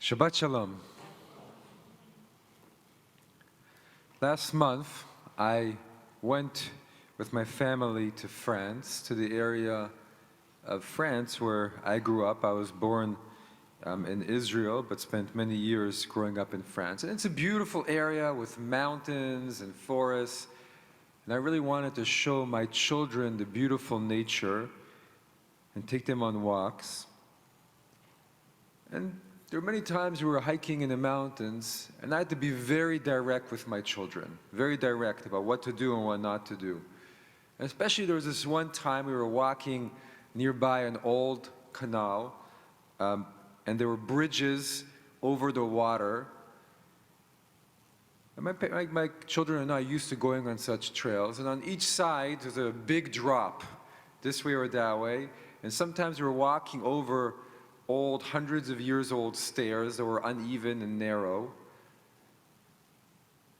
Shabbat Shalom. Last month, I went with my family to France, to the area of France where I grew up. I was born in Israel, but spent many years growing up in France. And it's a beautiful area with mountains and forests. And I really wanted to show my children the beautiful nature and take them on walks. And there were many times we were hiking in the mountains, and I had to be very direct with my children, very direct about what to do and what not to do. And especially there was this one time we were walking nearby an old canal, and there were bridges over the water. And my children and I used to going on such trails, and on each side there's a big drop, this way or that way, and sometimes we were walking over old, hundreds of years old stairs that were uneven and narrow.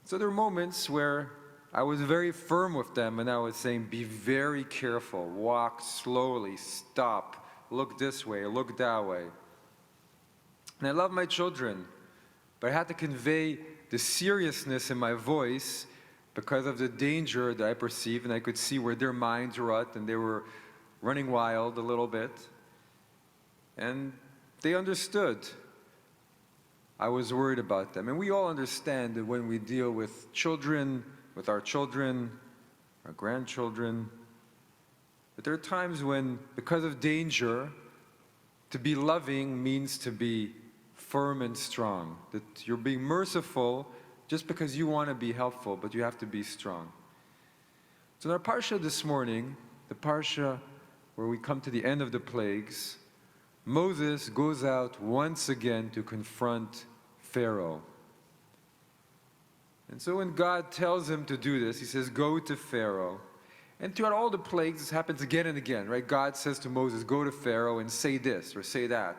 So there were moments where I was very firm with them and I was saying, be very careful, walk slowly, stop, look this way, look that way. And I love my children, but I had to convey the seriousness in my voice because of the danger that I perceived, and I could see where their minds were at, and they were running wild a little bit. And they understood. I was worried about them. And we all understand that when we deal with children, with our children, our grandchildren, that there are times when, because of danger, to be loving means to be firm and strong. That you're being merciful just because you want to be helpful, but you have to be strong. So in our parsha this morning, the parsha where we come to the end of the plagues, Moses goes out once again to confront Pharaoh. And so when God tells him to do this, he says, go to Pharaoh. And throughout all the plagues, this happens again and again, right? God says to Moses, go to Pharaoh and say this or say that.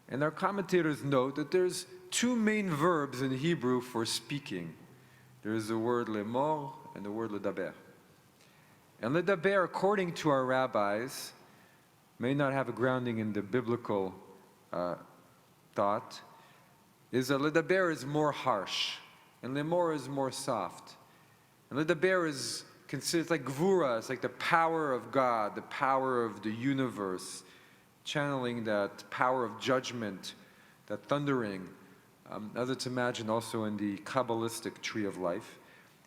And our commentators note that there's two main verbs in Hebrew for speaking. There's the word lemor and the word ledaber. And ledaber, according to our rabbis, may not have a grounding in the biblical thought, is that ledaber is more harsh, and lemor is more soft. And ledaber is considered like gvura, it's like the power of God, the power of the universe, channeling that power of judgment, that thundering, as it's imagined also in the Kabbalistic tree of life.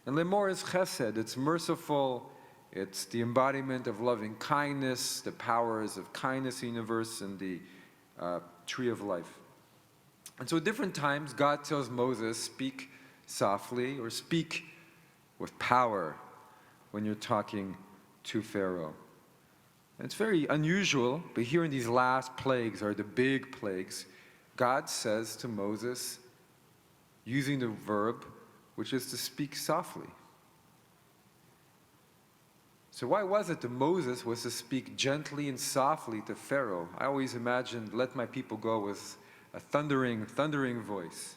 And lemor is chesed, it's merciful. It's the embodiment of loving kindness, the powers of kindness universe, and the tree of life. And so at different times, God tells Moses, speak softly or speak with power when you're talking to Pharaoh. And it's very unusual, but here in these last plagues, or the big plagues, God says to Moses, using the verb, which is to speak softly. So why was it that Moses was to speak gently and softly to Pharaoh? I always imagined, let my people go with a thundering voice.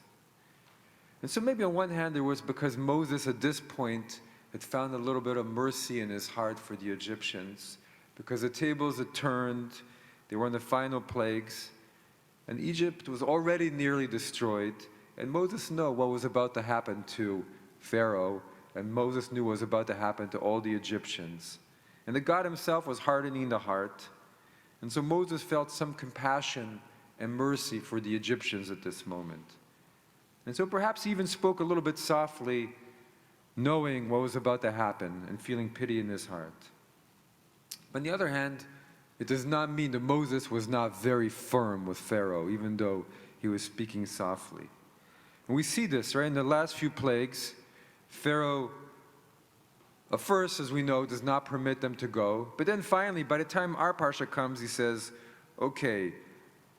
And so maybe on one hand there was because Moses at this point had found a little bit of mercy in his heart for the Egyptians, because the tables had turned, they were in the final plagues, and Egypt was already nearly destroyed, and Moses knew what was about to happen to Pharaoh, and Moses knew what was about to happen to all the Egyptians. And that God himself was hardening the heart. And so Moses felt some compassion and mercy for the Egyptians at this moment. And so perhaps he even spoke a little bit softly, knowing what was about to happen and feeling pity in his heart. But on the other hand, it does not mean that Moses was not very firm with Pharaoh, even though he was speaking softly. And we see this, right, in the last few plagues. Pharaoh, at first, as we know, does not permit them to go. But then finally, by the time our parsha comes, he says, okay,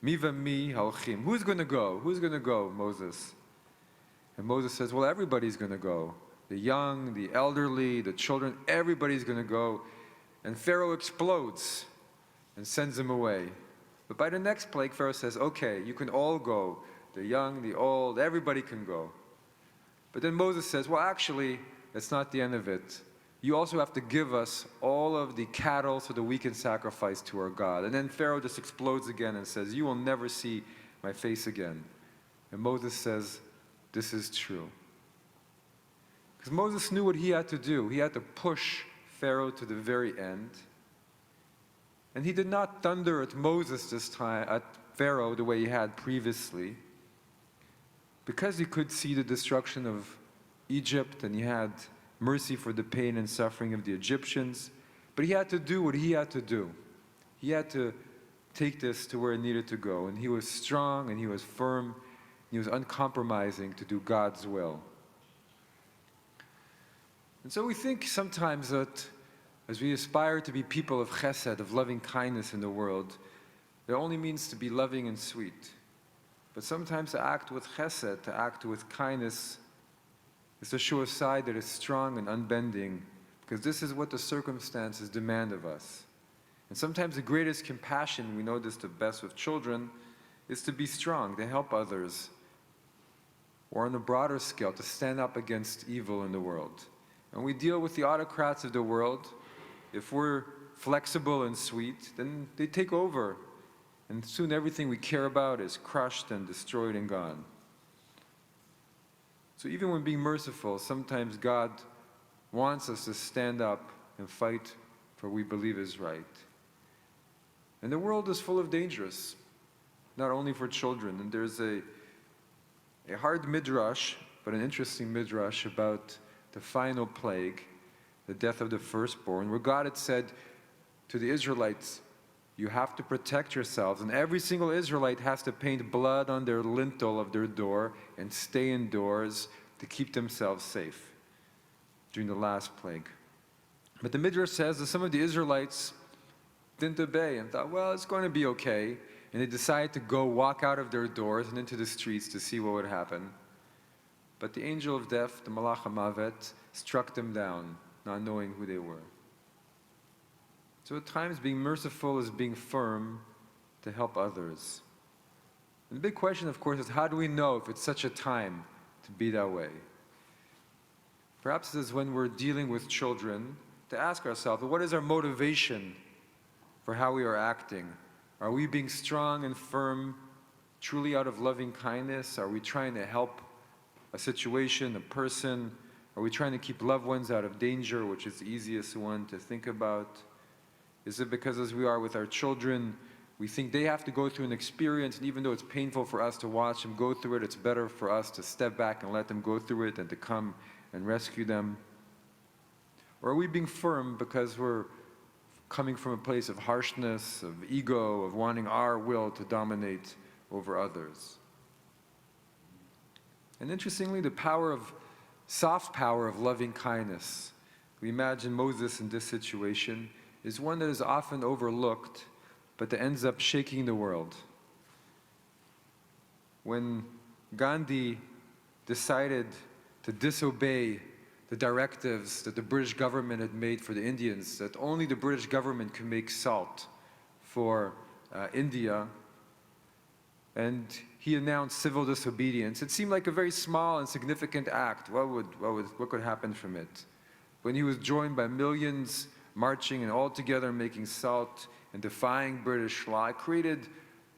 mi v'mi halchim. Who's going to go? Who's going to go, Moses? And Moses says, well, everybody's going to go. The young, the elderly, the children, everybody's going to go. And Pharaoh explodes and sends them away. But by the next plague, Pharaoh says, okay, you can all go. The young, the old, everybody can go. But then Moses says, well, actually, that's not the end of it. You also have to give us all of the cattle so that we can sacrifice to our God. And then Pharaoh just explodes again and says, you will never see my face again. And Moses says, this is true. Because Moses knew what he had to do. He had to push Pharaoh to the very end. And he did not thunder at Moses this time, at Pharaoh, the way he had previously, because he could see the destruction of Egypt and he had mercy for the pain and suffering of the Egyptians. But he had to do what he had to do. He had to take this to where it needed to go. And he was strong and he was firm. He was uncompromising to do God's will. And so we think sometimes that as we aspire to be people of chesed, of loving kindness in the world, it only means to be loving and sweet. But sometimes to act with chesed, to act with kindness, is to show a side that is strong and unbending, because this is what the circumstances demand of us. And sometimes the greatest compassion, we know this the best with children, is to be strong, to help others, or on a broader scale, to stand up against evil in the world. And we deal with the autocrats of the world. If we're flexible and sweet, then they take over. And soon everything we care about is crushed and destroyed and gone. So even when being merciful, sometimes God wants us to stand up and fight for what we believe is right. And the world is full of dangers, not only for children. And there's a hard midrash, but an interesting midrash about the final plague, the death of the firstborn, where God had said to the Israelites, you have to protect yourselves, and every single Israelite has to paint blood on their lintel of their door and stay indoors to keep themselves safe during the last plague. But the Midrash says that some of the Israelites didn't obey and thought, well, it's going to be okay, and they decided to go walk out of their doors and into the streets to see what would happen. But the angel of death, the Malach HaMavet, struck them down, not knowing who they were. So at times being merciful is being firm to help others. And the big question, of course, is how do we know if it's such a time to be that way? Perhaps it is when we're dealing with children to ask ourselves, what is our motivation for how we are acting? Are we being strong and firm truly out of loving kindness? Are we trying to help a situation, a person? Are we trying to keep loved ones out of danger, which is the easiest one to think about? Is it because as we are with our children, we think they have to go through an experience, and even though it's painful for us to watch them go through it, it's better for us to step back and let them go through it than to come and rescue them? Or are we being firm because we're coming from a place of harshness, of ego, of wanting our will to dominate over others? And interestingly, the soft power of loving kindness, we imagine Moses in this situation, is one that is often overlooked, but that ends up shaking the world. When Gandhi decided to disobey the directives that the British government had made for the Indians, that only the British government could make salt for India, and he announced civil disobedience. It seemed like a very small and significant act. What could happen from it? When he was joined by millions marching and all together making salt and defying British law, it created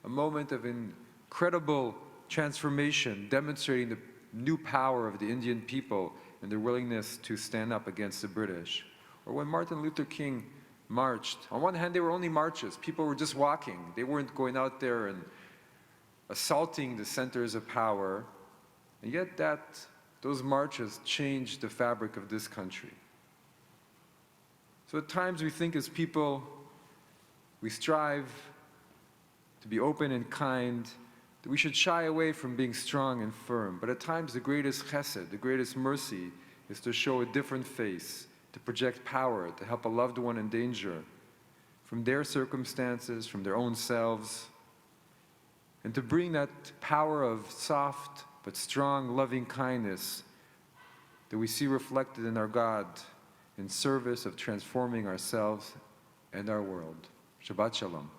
a moment of incredible transformation, demonstrating the new power of the Indian people and their willingness to stand up against the British. Or when Martin Luther King marched, on one hand they were only marches, people were just walking, they weren't going out there and assaulting the centers of power, and yet those marches changed the fabric of this country. So at times we think as people, we strive to be open and kind, that we should shy away from being strong and firm. But at times the greatest chesed, the greatest mercy, is to show a different face, to project power, to help a loved one in danger from their circumstances, from their own selves, and to bring that power of soft but strong loving kindness that we see reflected in our God in service of transforming ourselves and our world. Shabbat Shalom.